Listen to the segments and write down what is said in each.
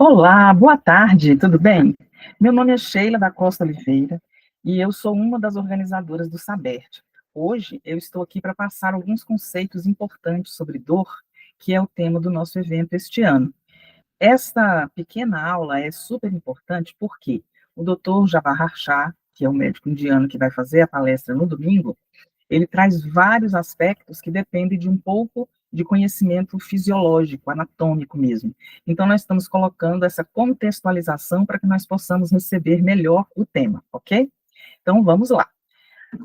Olá, boa tarde, tudo bem? Meu nome é Sheila da Costa Oliveira e eu sou uma das organizadoras do Sabert. Hoje eu estou aqui para passar alguns conceitos importantes sobre dor, que é o tema do nosso evento este ano. Esta pequena aula é super importante porque o Dr. Jawahar Shah, que é o médico indiano que vai fazer a palestra no domingo, ele traz vários aspectos que dependem de um pouco de conhecimento fisiológico, anatômico mesmo. Então, nós estamos colocando essa contextualização para que nós possamos receber melhor o tema, ok? Então, vamos lá.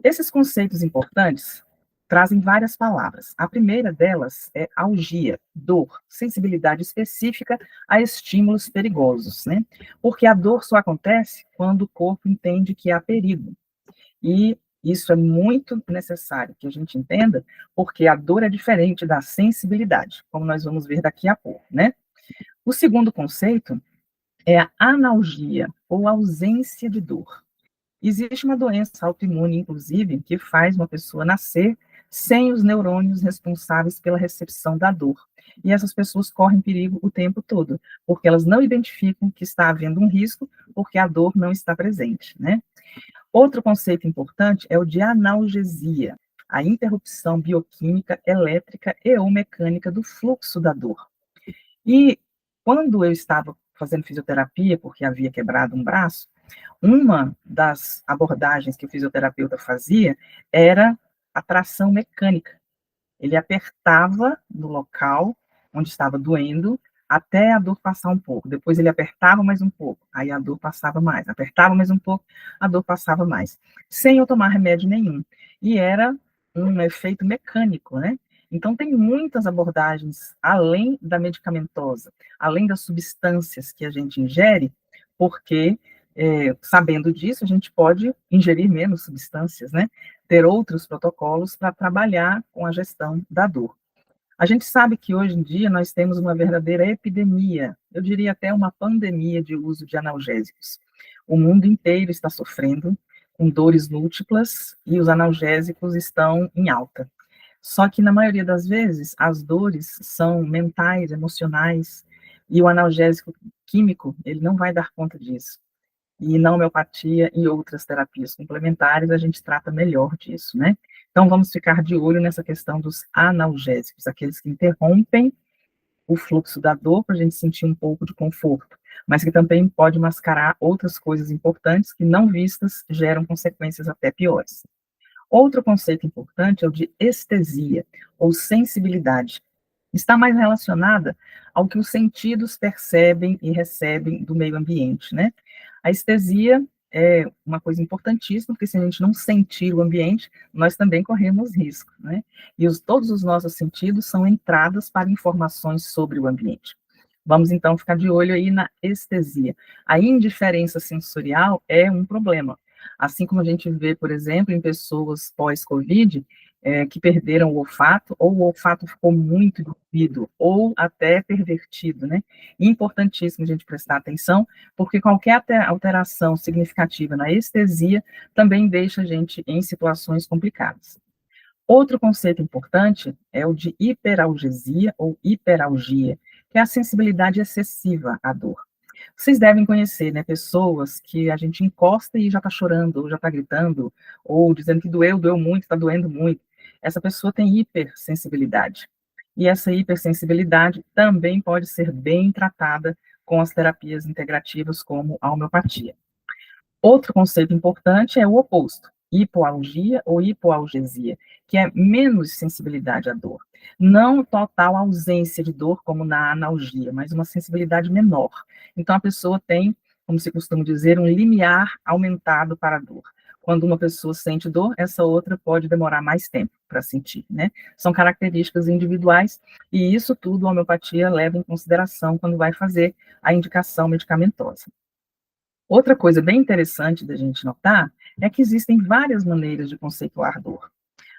Esses conceitos importantes trazem várias palavras. A primeira delas é algia, dor, sensibilidade específica a estímulos perigosos, né? Porque a dor só acontece quando o corpo entende que há perigo. E isso é muito necessário que a gente entenda, porque a dor é diferente da sensibilidade, como nós vamos ver daqui a pouco, né? O segundo conceito é a analgia, ou ausência de dor. Existe uma doença autoimune, inclusive, que faz uma pessoa nascer sem os neurônios responsáveis pela recepção da dor. E essas pessoas correm perigo o tempo todo, porque elas não identificam que está havendo um risco, porque a dor não está presente, né? Outro conceito importante é o de analgesia, a interrupção bioquímica, elétrica e ou mecânica do fluxo da dor. E quando eu estava fazendo fisioterapia, porque havia quebrado um braço, uma das abordagens que o fisioterapeuta fazia era a tração mecânica. Ele apertava no local onde estava doendo até a dor passar um pouco. Depois ele apertava mais um pouco, aí a dor passava mais. Apertava mais um pouco, a dor passava mais. Sem eu tomar remédio nenhum. E era um efeito mecânico, né? Então, tem muitas abordagens além da medicamentosa, além das substâncias que a gente ingere, porque, sabendo disso, a gente pode ingerir menos substâncias, né? Ter outros protocolos para trabalhar com a gestão da dor. A gente sabe que hoje em dia nós temos uma verdadeira epidemia, eu diria até uma pandemia de uso de analgésicos. O mundo inteiro está sofrendo com dores múltiplas e os analgésicos estão em alta. Só que na maioria das vezes as dores são mentais, emocionais, e o analgésico químico, ele não vai dar conta disso. E na homeopatia e outras terapias complementares, a gente trata melhor disso, né? Então, vamos ficar de olho nessa questão dos analgésicos, aqueles que interrompem o fluxo da dor para a gente sentir um pouco de conforto, mas que também pode mascarar outras coisas importantes que, não vistas, geram consequências até piores. Outro conceito importante é o de estesia, ou sensibilidade. Está mais relacionada ao que os sentidos percebem e recebem do meio ambiente, né? A estesia é uma coisa importantíssima, porque se a gente não sentir o ambiente, nós também corremos risco, né? E todos os nossos sentidos são entradas para informações sobre o ambiente. Vamos então ficar de olho aí na estesia. A indiferença sensorial é um problema. Assim como a gente vê, por exemplo, em pessoas pós-Covid, que perderam o olfato, ou o olfato ficou muito diluído, ou até pervertido, né? Importantíssimo a gente prestar atenção, porque qualquer alteração significativa na estesia também deixa a gente em situações complicadas. Outro conceito importante é o de hiperalgesia ou hiperalgia, que é a sensibilidade excessiva à dor. Vocês devem conhecer, né, pessoas que a gente encosta e já está chorando, ou já está gritando, ou dizendo que doeu, doeu muito, está doendo muito. Essa pessoa tem hipersensibilidade. E essa hipersensibilidade também pode ser bem tratada com as terapias integrativas, como a homeopatia. Outro conceito importante é o oposto, hipoalgia ou hipoalgesia, que é menos sensibilidade à dor. Não total ausência de dor, como na analgia, mas uma sensibilidade menor. Então, a pessoa tem, como se costuma dizer, um limiar aumentado para a dor. Quando uma pessoa sente dor, essa outra pode demorar mais tempo para sentir, né? São características individuais, e isso tudo a homeopatia leva em consideração quando vai fazer a indicação medicamentosa. Outra coisa bem interessante da gente notar é que existem várias maneiras de conceituar dor.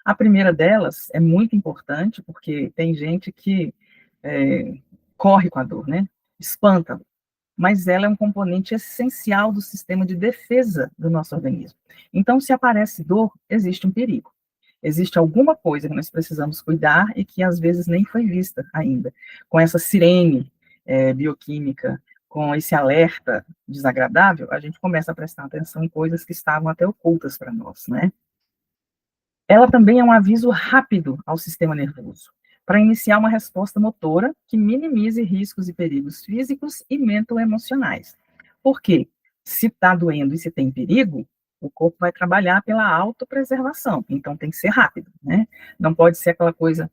A primeira delas é muito importante, porque tem gente que é, corre com a dor, né? Espanta, mas ela é um componente essencial do sistema de defesa do nosso organismo. Então, se aparece dor, existe um perigo. Existe alguma coisa que nós precisamos cuidar e que às vezes nem foi vista ainda, com essa sirene bioquímica, com esse alerta desagradável, a gente começa a prestar atenção em coisas que estavam até ocultas para nós, né? Ela também é um aviso rápido ao sistema nervoso, para iniciar uma resposta motora que minimize riscos e perigos físicos e mental-emocionais. Por quê? Se está doendo e se tem perigo, o corpo vai trabalhar pela autopreservação, então tem que ser rápido, né? Não pode ser aquela coisa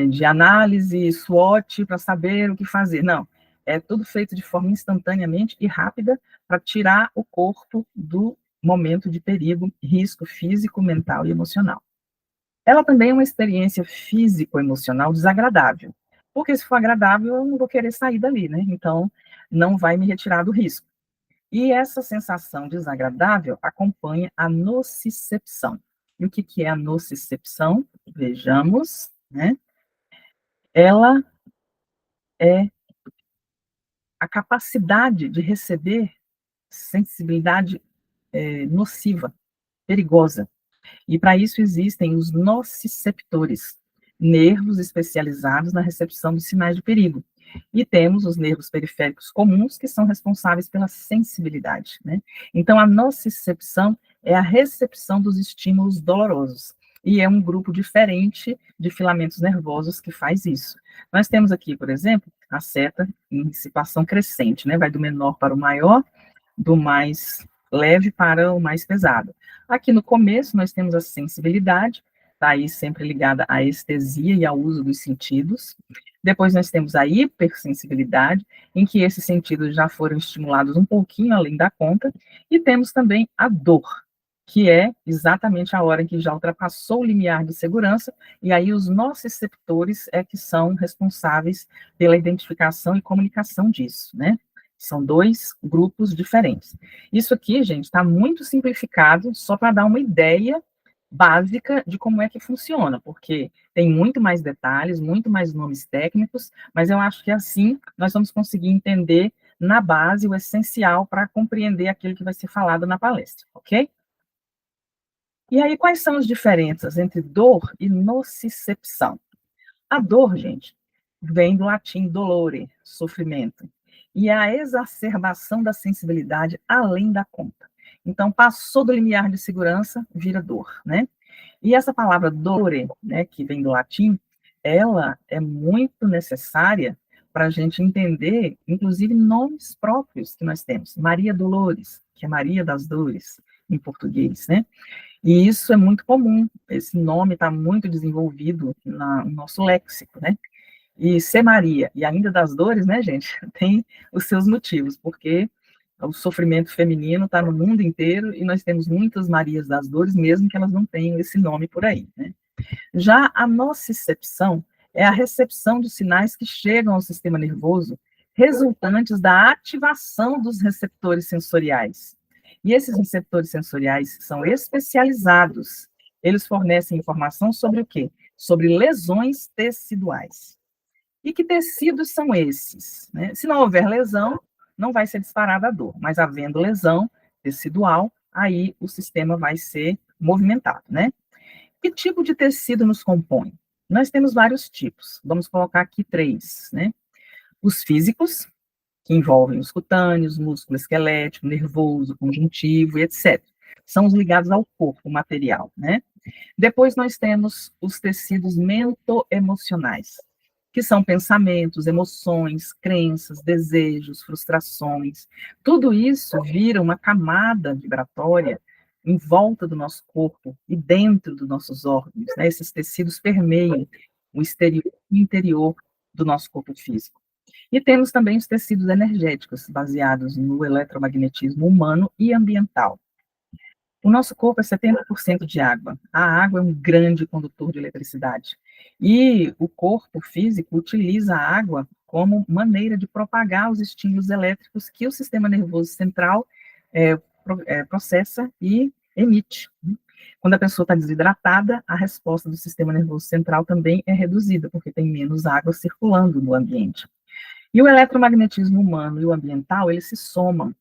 de análise, SWOT, para saber o que fazer, não. É tudo feito de forma instantaneamente e rápida para tirar o corpo do momento de perigo, risco físico, mental e emocional. Ela também é uma experiência físico-emocional desagradável, porque se for agradável, eu não vou querer sair dali, né? Então, não vai me retirar do risco. E essa sensação desagradável acompanha a nocicepção. E o que é a nocicepção? Vejamos, né? Ela é a capacidade de receber sensibilidade nociva, perigosa. E para isso existem os nociceptores, nervos especializados na recepção dos sinais de perigo. E temos os nervos periféricos comuns, que são responsáveis pela sensibilidade, né? Então, a nocicepção é a recepção dos estímulos dolorosos. E é um grupo diferente de filamentos nervosos que faz isso. Nós temos aqui, por exemplo, a seta em situação crescente, né? Vai do menor para o maior, do mais leve para o mais pesado. Aqui no começo, nós temos a sensibilidade, está aí sempre ligada à estesia e ao uso dos sentidos. Depois nós temos a hipersensibilidade, em que esses sentidos já foram estimulados um pouquinho além da conta. E temos também a dor, que é exatamente a hora em que já ultrapassou o limiar de segurança, e aí os nociceptores é que são responsáveis pela identificação e comunicação disso, né? São dois grupos diferentes. Isso aqui, gente, está muito simplificado, só para dar uma ideia básica de como é que funciona, porque tem muito mais detalhes, muito mais nomes técnicos, mas eu acho que assim nós vamos conseguir entender na base o essencial para compreender aquilo que vai ser falado na palestra, ok? E aí, quais são as diferenças entre dor e nocicepção? A dor, gente, vem do latim dolore, sofrimento, e é a exacerbação da sensibilidade além da conta. Então, passou do limiar de segurança, vira dor, né? E essa palavra dolore, né, que vem do latim, ela é muito necessária para a gente entender, inclusive, nomes próprios que nós temos. Maria Dolores, que é Maria das Dores, em português, né? E isso é muito comum, esse nome está muito desenvolvido no nosso léxico, né? E ser Maria, e ainda das dores, né, gente, tem os seus motivos, porque o sofrimento feminino está no mundo inteiro e nós temos muitas Marias das dores, mesmo que elas não tenham esse nome por aí, né? Já a nocicepção é a recepção dos sinais que chegam ao sistema nervoso, resultantes da ativação dos receptores sensoriais. E esses receptores sensoriais são especializados. Eles fornecem informação sobre o quê? Sobre lesões teciduais. E que tecidos são esses? Né? Se não houver lesão, não vai ser disparada a dor, mas havendo lesão tecidual, aí o sistema vai ser movimentado, né? Que tipo de tecido nos compõe? Nós temos vários tipos, vamos colocar aqui três, né? Os físicos, que envolvem os cutâneos, músculo esquelético, nervoso, conjuntivo e etc. São os ligados ao corpo material, né? Depois nós temos os tecidos mentoemocionais, que são pensamentos, emoções, crenças, desejos, frustrações. Tudo isso vira uma camada vibratória em volta do nosso corpo e dentro dos nossos órgãos, né? Esses tecidos permeiam o exterior e o interior do nosso corpo físico. E temos também os tecidos energéticos, baseados no eletromagnetismo humano e ambiental. O nosso corpo é 70% de água. A água é um grande condutor de eletricidade. E o corpo físico utiliza a água como maneira de propagar os estímulos elétricos que o sistema nervoso central processa e emite. Quando a pessoa está desidratada, a resposta do sistema nervoso central também é reduzida, porque tem menos água circulando no ambiente. E o eletromagnetismo humano e o ambiental, eles se somam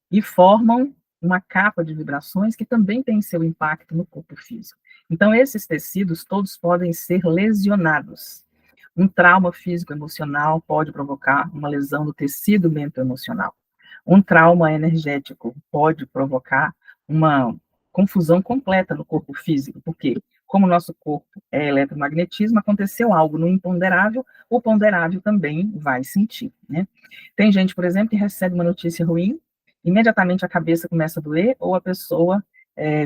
e formam uma capa de vibrações que também tem seu impacto no corpo físico. Então, esses tecidos todos podem ser lesionados. Um trauma físico-emocional pode provocar uma lesão do tecido mental-emocional. Um trauma energético pode provocar uma confusão completa no corpo físico, porque, como o nosso corpo é eletromagnetismo, aconteceu algo no imponderável, o ponderável também vai sentir, né? Tem gente, por exemplo, que recebe uma notícia ruim, imediatamente a cabeça começa a doer, ou a pessoa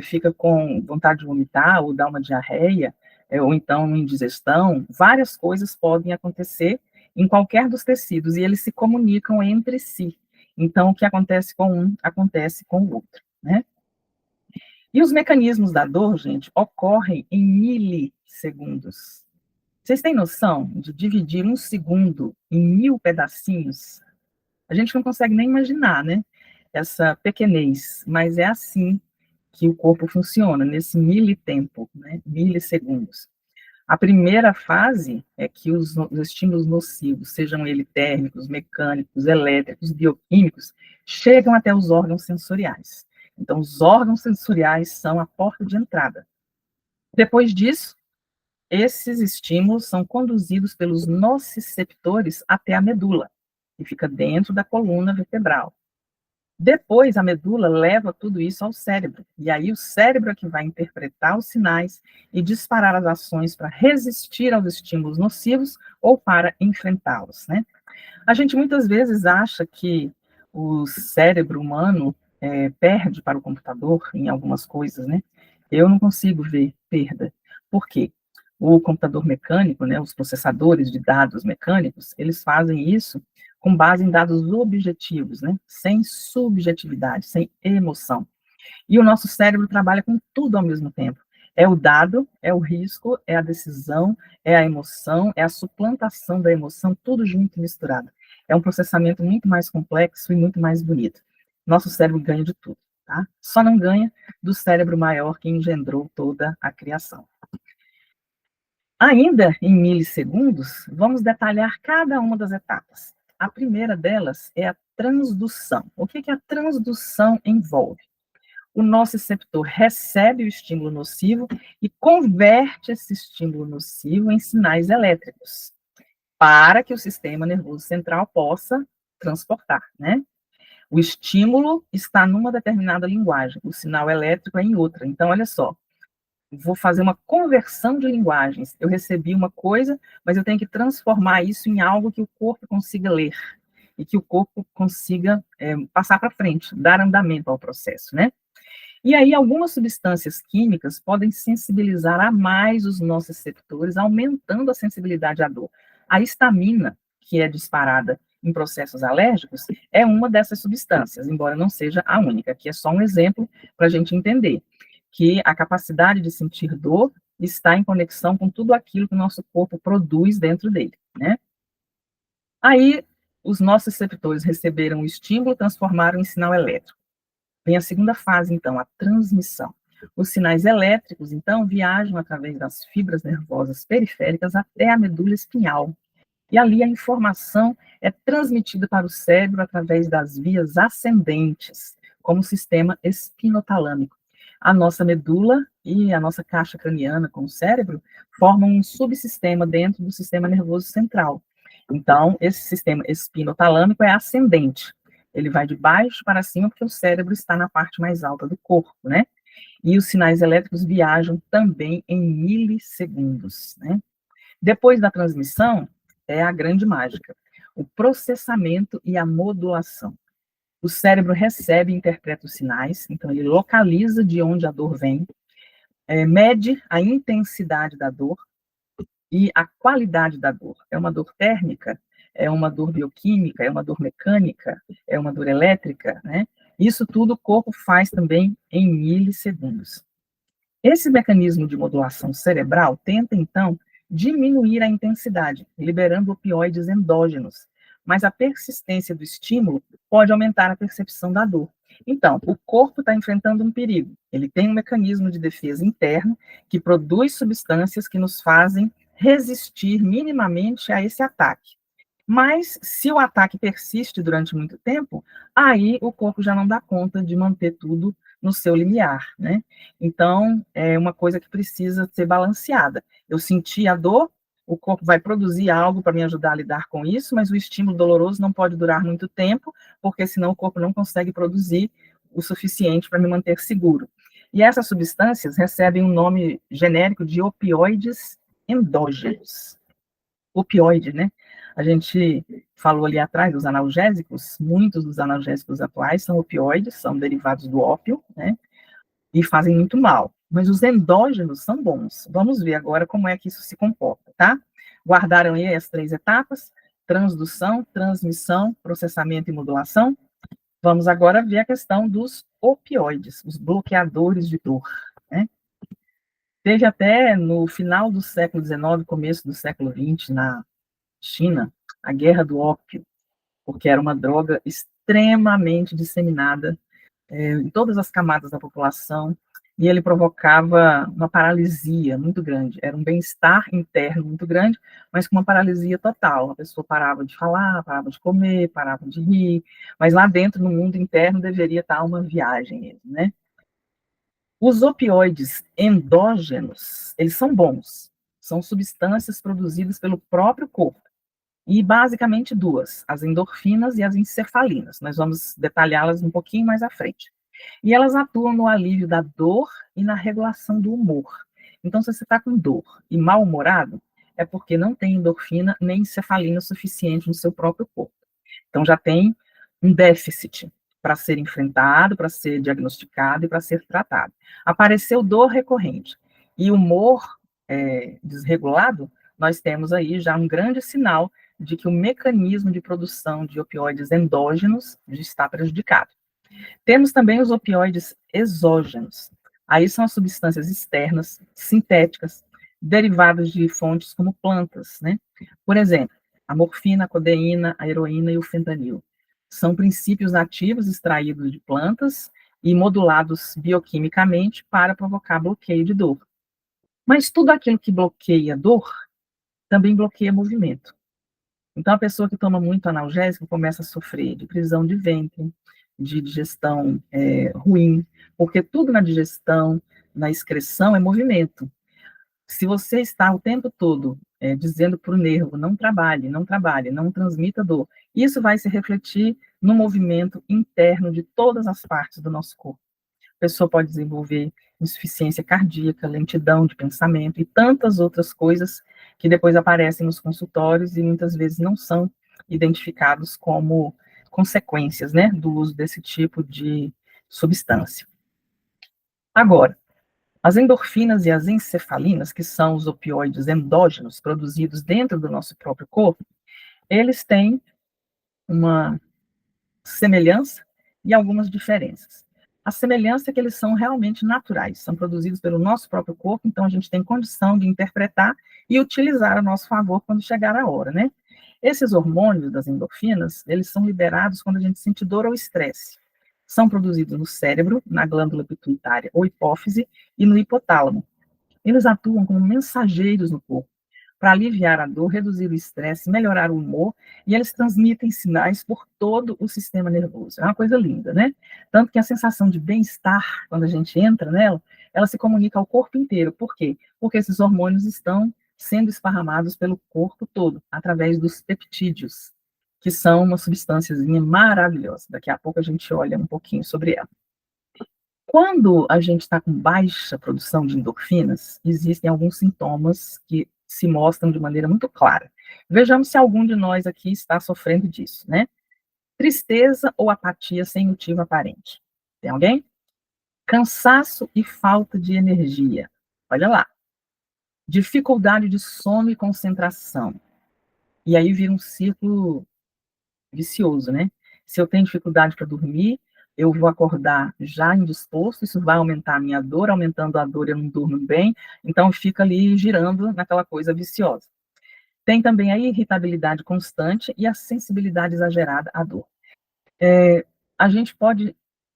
fica com vontade de vomitar, ou dá uma diarreia, ou então uma indigestão. Várias coisas podem acontecer em qualquer dos tecidos, e eles se comunicam entre si. Então, o que acontece com um, acontece com o outro, né? E os mecanismos da dor, gente, ocorrem em milissegundos. Vocês têm noção de dividir um segundo em 1000 pedacinhos? A gente não consegue nem imaginar, né? Essa pequenez, mas é assim que o corpo funciona, nesse militempo, né? Milissegundos. A primeira fase é que os estímulos nocivos, sejam eles térmicos, mecânicos, elétricos, bioquímicos, chegam até os órgãos sensoriais. Então, os órgãos sensoriais são a porta de entrada. Depois disso, esses estímulos são conduzidos pelos nociceptores até a medula, que fica dentro da coluna vertebral. Depois, a medula leva tudo isso ao cérebro, e aí o cérebro é que vai interpretar os sinais e disparar as ações para resistir aos estímulos nocivos ou para enfrentá-los, né? A gente muitas vezes acha que o cérebro humano perde para o computador em algumas coisas, né? Eu não consigo ver perda. Por quê? O computador mecânico, né, os processadores de dados mecânicos, eles fazem isso com base em dados objetivos, né, sem subjetividade, sem emoção. E o nosso cérebro trabalha com tudo ao mesmo tempo. É o dado, é o risco, é a decisão, é a emoção, é a suplantação da emoção, tudo junto e misturado. É um processamento muito mais complexo e muito mais bonito. Nosso cérebro ganha de tudo, tá? Só não ganha do cérebro maior que engendrou toda a criação. Ainda em milissegundos, vamos detalhar cada uma das etapas. A primeira delas é a transdução. O que a transdução envolve? O nociceptor recebe o estímulo nocivo e converte esse estímulo nocivo em sinais elétricos, para que o sistema nervoso central possa transportar, né? O estímulo está numa determinada linguagem, o sinal elétrico é em outra. Então, olha só, vou fazer uma conversão de linguagens. Eu recebi uma coisa, mas eu tenho que transformar isso em algo que o corpo consiga ler e que o corpo consiga passar para frente, dar andamento ao processo, né? E aí, algumas substâncias químicas podem sensibilizar a mais os nossos receptores, aumentando a sensibilidade à dor. A histamina, que é disparada em processos alérgicos, é uma dessas substâncias, embora não seja a única. Aqui é só um exemplo para a gente entender que a capacidade de sentir dor está em conexão com tudo aquilo que o nosso corpo produz dentro dele, né? Aí, os nossos receptores receberam o estímulo, transformaram em sinal elétrico. Vem a segunda fase, então, a transmissão. Os sinais elétricos, então, viajam através das fibras nervosas periféricas até a medula espinhal. E ali a informação é transmitida para o cérebro através das vias ascendentes, como o sistema espinotalâmico. A nossa medula e a nossa caixa craniana com o cérebro formam um subsistema dentro do sistema nervoso central. Então, esse sistema espinotalâmico é ascendente. Ele vai de baixo para cima porque o cérebro está na parte mais alta do corpo, né? E os sinais elétricos viajam também em milissegundos, né? Depois da transmissão, é a grande mágica, o processamento e a modulação. O cérebro recebe e interpreta os sinais, então ele localiza de onde a dor vem, mede a intensidade da dor e a qualidade da dor. É uma dor térmica? É uma dor bioquímica? É uma dor mecânica? É uma dor elétrica? Né? Isso tudo o corpo faz também em milissegundos. Esse mecanismo de modulação cerebral tenta, então, diminuir a intensidade, liberando opioides endógenos, mas a persistência do estímulo pode aumentar a percepção da dor. Então, o corpo está enfrentando um perigo. Ele tem um mecanismo de defesa interno que produz substâncias que nos fazem resistir minimamente a esse ataque. Mas, se o ataque persiste durante muito tempo, aí o corpo já não dá conta de manter tudo no seu limiar, né? Então, é uma coisa que precisa ser balanceada. Eu senti a dor, o corpo vai produzir algo para me ajudar a lidar com isso, mas o estímulo doloroso não pode durar muito tempo, porque senão o corpo não consegue produzir o suficiente para me manter seguro. E essas substâncias recebem um nome genérico de opioides endógenos. Opioide, né? A gente falou ali atrás dos analgésicos, muitos dos analgésicos atuais são opioides, são derivados do ópio, né? E fazem muito mal. Mas os endógenos são bons. Vamos ver agora como é que isso se comporta, tá? Guardaram aí as 3 etapas: transdução, transmissão, processamento e modulação. Vamos agora ver a questão dos opioides, os bloqueadores de dor, né? Teve até no final do século XIX, começo do século XX, na China, a guerra do ópio, porque era uma droga extremamente disseminada em todas as camadas da população, e ele provocava uma paralisia muito grande. Era um bem-estar interno muito grande, mas com uma paralisia total. A pessoa parava de falar, parava de comer, parava de rir, mas lá dentro, no mundo interno, deveria estar uma viagem, né? Os opioides endógenos, eles são bons. São substâncias produzidas pelo próprio corpo. E basicamente duas, as endorfinas e as encefalinas. Nós vamos detalhá-las um pouquinho mais à frente. E elas atuam no alívio da dor e na regulação do humor. Então, se você está com dor e mal-humorado, é porque não tem endorfina nem encefalina suficiente no seu próprio corpo. Então, já tem um déficit para ser enfrentado, para ser diagnosticado e para ser tratado. Apareceu dor recorrente e humor desregulado, nós temos aí já um grande sinal de que o mecanismo de produção de opioides endógenos está prejudicado. Temos também os opioides exógenos. Aí são as substâncias externas, sintéticas, derivadas de fontes como plantas, né? Por exemplo, a morfina, a codeína, a heroína e o fentanil. São princípios ativos extraídos de plantas e modulados bioquimicamente para provocar bloqueio de dor. Mas tudo aquilo que bloqueia dor também bloqueia movimento. Então, a pessoa que toma muito analgésico começa a sofrer de prisão de ventre, de digestão ruim, porque tudo na digestão, na excreção, é movimento. Se você está o tempo todo dizendo para o nervo, não trabalhe, não trabalhe, não transmita dor, isso vai se refletir no movimento interno de todas as partes do nosso corpo. A pessoa pode desenvolver insuficiência cardíaca, lentidão de pensamento e tantas outras coisas que depois aparecem nos consultórios e muitas vezes não são identificados como consequências, né, do uso desse tipo de substância. Agora, as endorfinas e as encefalinas, que são os opioides endógenos produzidos dentro do nosso próprio corpo, eles têm uma semelhança e algumas diferenças. A semelhança é que eles são realmente naturais, são produzidos pelo nosso próprio corpo, então a gente tem condição de interpretar e utilizar a nosso favor quando chegar a hora, né? Esses hormônios das endorfinas, eles são liberados quando a gente sente dor ou estresse. São produzidos no cérebro, na glândula pituitária ou hipófise e no hipotálamo. Eles atuam como mensageiros no corpo para aliviar a dor, reduzir o estresse, melhorar o humor, e eles transmitem sinais por todo o sistema nervoso. É uma coisa linda, né? Tanto que a sensação de bem-estar, quando a gente entra nela, ela se comunica ao corpo inteiro. Por quê? Porque esses hormônios estão sendo esparramados pelo corpo todo, através dos peptídeos, que são uma substânciazinha maravilhosa. Daqui a pouco a gente olha um pouquinho sobre ela. Quando a gente está com baixa produção de endorfinas, existem alguns sintomas que se mostram de maneira muito clara. Vejamos se algum de nós aqui está sofrendo disso, né? Tristeza ou apatia sem motivo aparente. Tem alguém? Cansaço e falta de energia. Olha lá. Dificuldade de sono e concentração. E aí vira um círculo vicioso, né? Se eu tenho dificuldade para dormir, eu vou acordar já indisposto, isso vai aumentar a minha dor, aumentando a dor eu não durmo bem, então fica ali girando naquela coisa viciosa. Tem também a irritabilidade constante e a sensibilidade exagerada à dor. A gente pode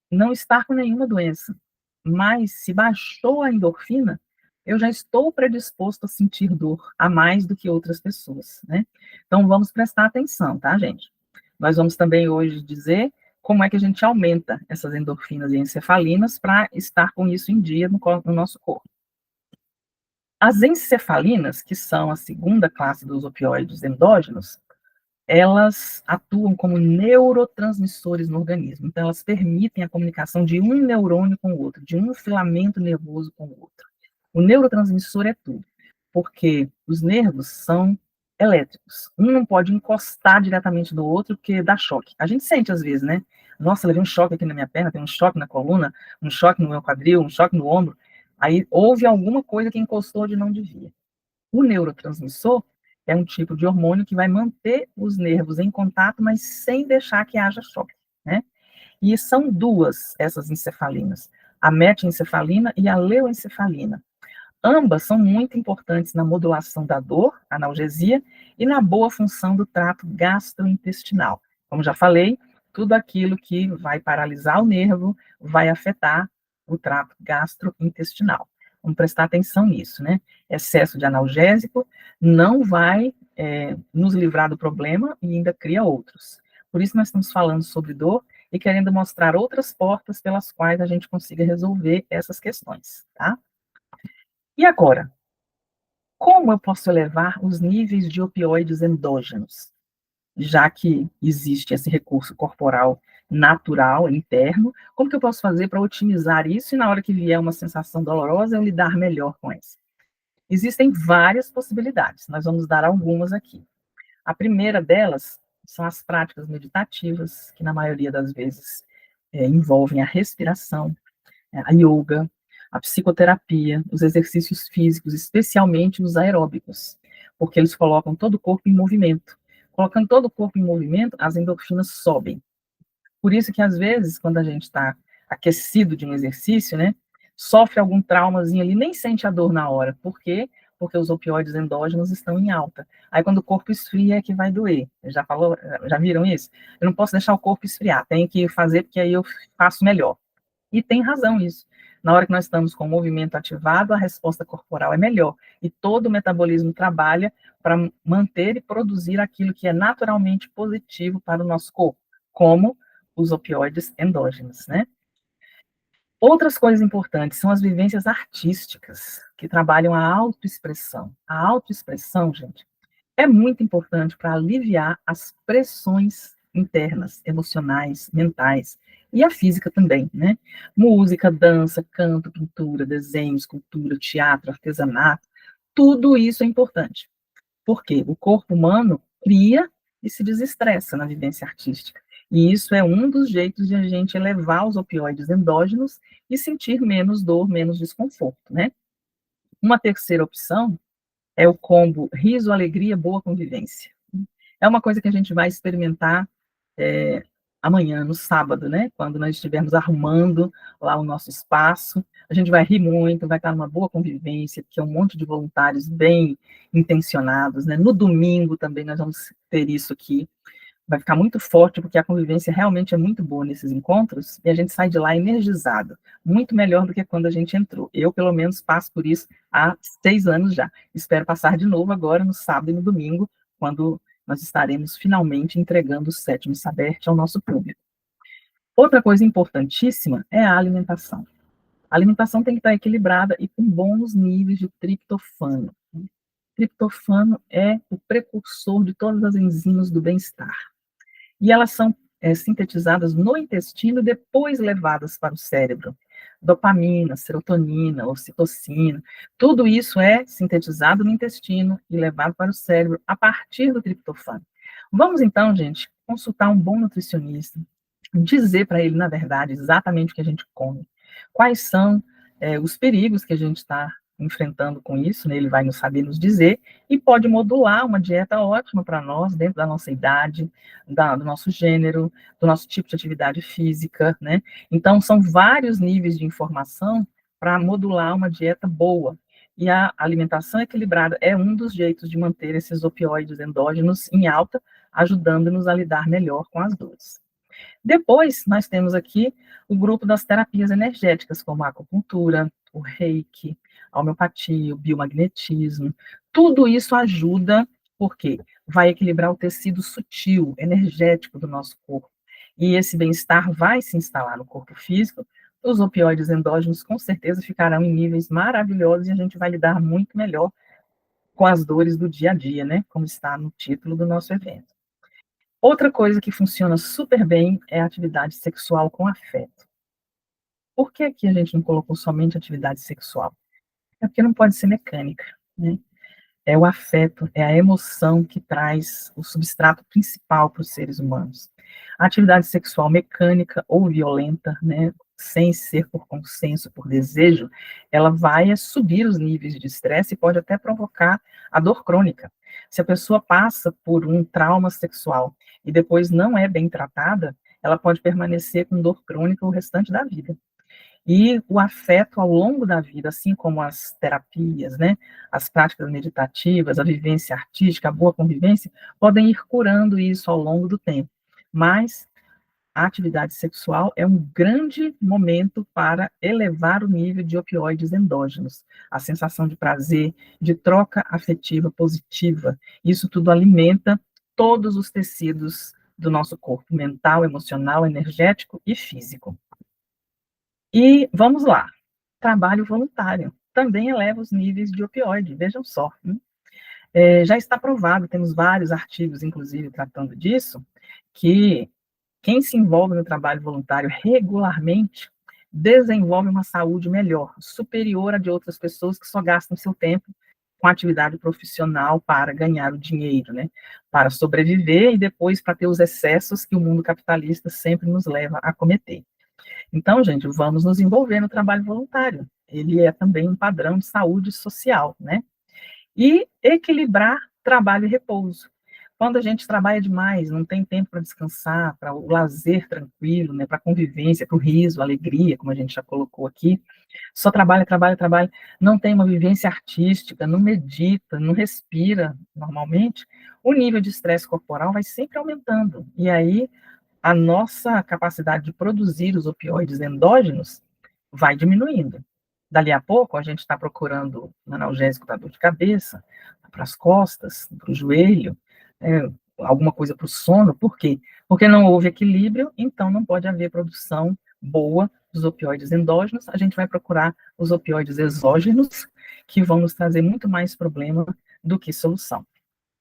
não estar com nenhuma doença, mas se baixou a endorfina, eu já estou predisposto a sentir dor a mais do que outras pessoas, né? Então vamos prestar atenção, tá, gente? Nós vamos também hoje dizer como é que a gente aumenta essas endorfinas e encefalinas para estar com isso em dia no nosso corpo. As encefalinas, que são a segunda classe dos opioides endógenos, elas atuam como neurotransmissores no organismo. Então, elas permitem a comunicação de um neurônio com o outro, de um filamento nervoso com o outro. O neurotransmissor é tudo, porque os nervos são elétricos. Um não pode encostar diretamente no outro, porque dá choque. A gente sente às vezes, né? Nossa, levei um choque aqui na minha perna, tem um choque na coluna, um choque no meu quadril, um choque no ombro. Aí houve alguma coisa que encostou onde não devia. O neurotransmissor é um tipo de hormônio que vai manter os nervos em contato, mas sem deixar que haja choque, né? E são duas essas encefalinas, a metincefalina e a leuencefalina. Ambas são muito importantes na modulação da dor, analgesia, e na boa função do trato gastrointestinal. Como já falei, tudo aquilo que vai paralisar o nervo vai afetar o trato gastrointestinal. Vamos prestar atenção nisso, né? Excesso de analgésico não vai nos livrar do problema e ainda cria outros. Por isso nós estamos falando sobre dor e querendo mostrar outras portas pelas quais a gente consiga resolver essas questões, tá? E agora, como eu posso elevar os níveis de opioides endógenos? Já que existe esse recurso corporal natural, interno, como que eu posso fazer para otimizar isso e na hora que vier uma sensação dolorosa, eu lidar melhor com isso? Existem várias possibilidades, nós vamos dar algumas aqui. A primeira delas são as práticas meditativas, que na maioria das vezes envolvem a respiração, a yoga, a psicoterapia, os exercícios físicos, especialmente os aeróbicos, porque eles colocam todo o corpo em movimento. Colocando todo o corpo em movimento, as endorfinas sobem. Por isso que, às vezes, quando a gente está aquecido de um exercício, né, sofre algum traumazinho ali, nem sente a dor na hora. Por quê? Porque os opioides endógenos estão em alta. Aí, quando o corpo esfria, é que vai doer. Já viram isso? Eu não posso deixar o corpo esfriar, tenho que fazer, porque aí eu faço melhor. E tem razão isso. Na hora que nós estamos com o movimento ativado, a resposta corporal é melhor. E todo o metabolismo trabalha para manter e produzir aquilo que é naturalmente positivo para o nosso corpo, como os opioides endógenos, né? Outras coisas importantes são as vivências artísticas, que trabalham a autoexpressão. A autoexpressão, gente, é muito importante para aliviar as pressões internas, emocionais, mentais, e a física também, né? Música, dança, canto, pintura, desenho, escultura, teatro, artesanato, tudo isso é importante. Porque o corpo humano cria e se desestressa na vivência artística. E isso é um dos jeitos de a gente elevar os opioides endógenos e sentir menos dor, menos desconforto, né? Uma terceira opção é o combo riso, alegria, boa convivência. É uma coisa que a gente vai experimentar é, amanhã, no sábado, né? Quando nós estivermos arrumando lá o nosso espaço, a gente vai rir muito, vai estar numa boa convivência, porque é um monte de voluntários bem intencionados, né? No domingo também nós vamos ter isso aqui, vai ficar muito forte, porque a convivência realmente é muito boa nesses encontros, e a gente sai de lá energizado, muito melhor do que quando a gente entrou. Eu, pelo menos, passo por isso há 6 anos já. Espero passar de novo agora no sábado e no domingo, quando nós estaremos finalmente entregando o sétimo Saberte ao nosso público. Outra coisa importantíssima é a alimentação. A alimentação tem que estar equilibrada e com bons níveis de triptofano. Triptofano é o precursor de todas as enzimas do bem-estar. E elas são sintetizadas no intestino e depois levadas para o cérebro. Dopamina, serotonina, ocitocina, tudo isso é sintetizado no intestino e levado para o cérebro a partir do triptofano. Vamos então, gente, consultar um bom nutricionista, dizer para ele, na verdade, exatamente o que a gente come, quais são os perigos que a gente está enfrentando com isso, né? Ele vai nos saber nos dizer e pode modular uma dieta ótima para nós, dentro da nossa idade, do nosso gênero, do nosso tipo de atividade física, né? Então, são vários níveis de informação para modular uma dieta boa. E a alimentação equilibrada é um dos jeitos de manter esses opioides endógenos em alta, ajudando-nos a lidar melhor com as dores. Depois, nós temos aqui o grupo das terapias energéticas, como a acupuntura, o reiki, a homeopatia, o biomagnetismo. Tudo isso ajuda, porque vai equilibrar o tecido sutil, energético do nosso corpo. E esse bem-estar vai se instalar no corpo físico, os opioides endógenos com certeza ficarão em níveis maravilhosos e a gente vai lidar muito melhor com as dores do dia a dia, né? Como está no título do nosso evento. Outra coisa que funciona super bem é a atividade sexual com afeto. Por que aqui a gente não colocou somente atividade sexual? É porque não pode ser mecânica, né? É o afeto, é a emoção que traz o substrato principal para os seres humanos. A atividade sexual mecânica ou violenta, né, sem ser por consenso, por desejo, ela vai subir os níveis de estresse e pode até provocar a dor crônica. Se a pessoa passa por um trauma sexual e depois não é bem tratada, ela pode permanecer com dor crônica o restante da vida. E o afeto ao longo da vida, assim como as terapias, né, as práticas meditativas, a vivência artística, a boa convivência, podem ir curando isso ao longo do tempo. Mas a atividade sexual é um grande momento para elevar o nível de opioides endógenos, a sensação de prazer, de troca afetiva positiva. Isso tudo alimenta todos os tecidos do nosso corpo, mental, emocional, energético e físico. E vamos lá, trabalho voluntário também eleva os níveis de opioide, vejam só. Já está provado, temos vários artigos, inclusive, tratando disso, que quem se envolve no trabalho voluntário regularmente desenvolve uma saúde melhor, superior à de outras pessoas que só gastam seu tempo com atividade profissional para ganhar o dinheiro, né? Para sobreviver e depois para ter os excessos que o mundo capitalista sempre nos leva a cometer. Então, gente, vamos nos envolver no trabalho voluntário. Ele é também um padrão de saúde social, né? E equilibrar trabalho e repouso. Quando a gente trabalha demais, não tem tempo para descansar, para o lazer tranquilo, né, para a convivência, para o riso, a alegria, como a gente já colocou aqui, só trabalha, trabalha, trabalha, não tem uma vivência artística, não medita, não respira normalmente, o nível de estresse corporal vai sempre aumentando. E aí a nossa capacidade de produzir os opioides endógenos vai diminuindo. Dali a pouco, a gente está procurando um analgésico para dor de cabeça, para as costas, para o joelho, é, alguma coisa para o sono. Por quê? Porque não houve equilíbrio, então não pode haver produção boa dos opioides endógenos. A gente vai procurar os opioides exógenos, que vão nos trazer muito mais problema do que solução.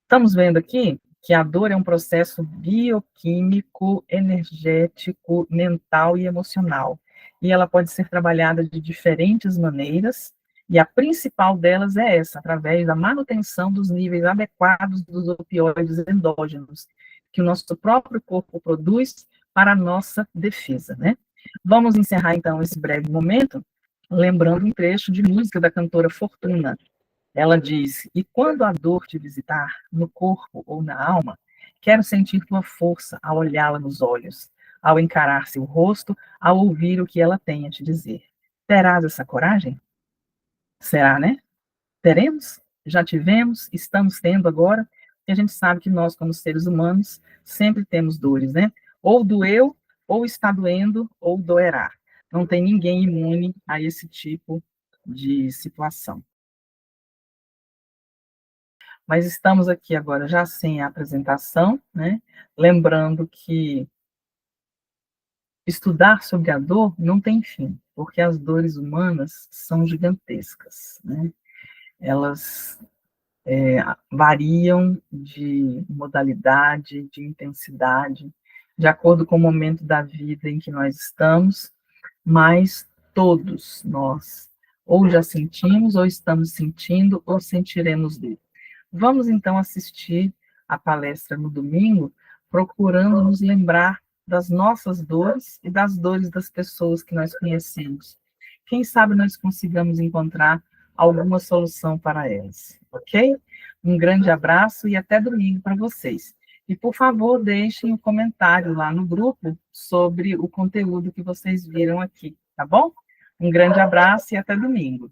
Estamos vendo aqui que a dor é um processo bioquímico, energético, mental e emocional. E ela pode ser trabalhada de diferentes maneiras, e a principal delas é essa, através da manutenção dos níveis adequados dos opioides endógenos, que o nosso próprio corpo produz para a nossa defesa, né? Vamos encerrar, então, esse breve momento, lembrando um trecho de música da cantora Fortuna. Ela diz: E quando a dor te visitar, no corpo ou na alma, quero sentir tua força ao olhá-la nos olhos, ao encarar seu rosto, ao ouvir o que ela tem a te dizer. Terás essa coragem? Será, né? Teremos? Já tivemos? Estamos tendo agora? E a gente sabe que nós, como seres humanos, sempre temos dores, né? Ou doeu, ou está doendo, ou doerá. Não tem ninguém imune a esse tipo de situação. Mas estamos aqui agora já sem a apresentação, né? Lembrando que estudar sobre a dor não tem fim, porque as dores humanas são gigantescas, né? Elas variam de modalidade, de intensidade, de acordo com o momento da vida em que nós estamos, mas todos nós ou já sentimos, ou estamos sentindo, ou sentiremos dor. Vamos então assistir a palestra no domingo, procurando nos lembrar das nossas dores e das dores das pessoas que nós conhecemos. Quem sabe nós consigamos encontrar alguma solução para elas, ok? Um grande abraço e até domingo para vocês. E, por favor, deixem um comentário lá no grupo sobre o conteúdo que vocês viram aqui, tá bom? Um grande abraço e até domingo.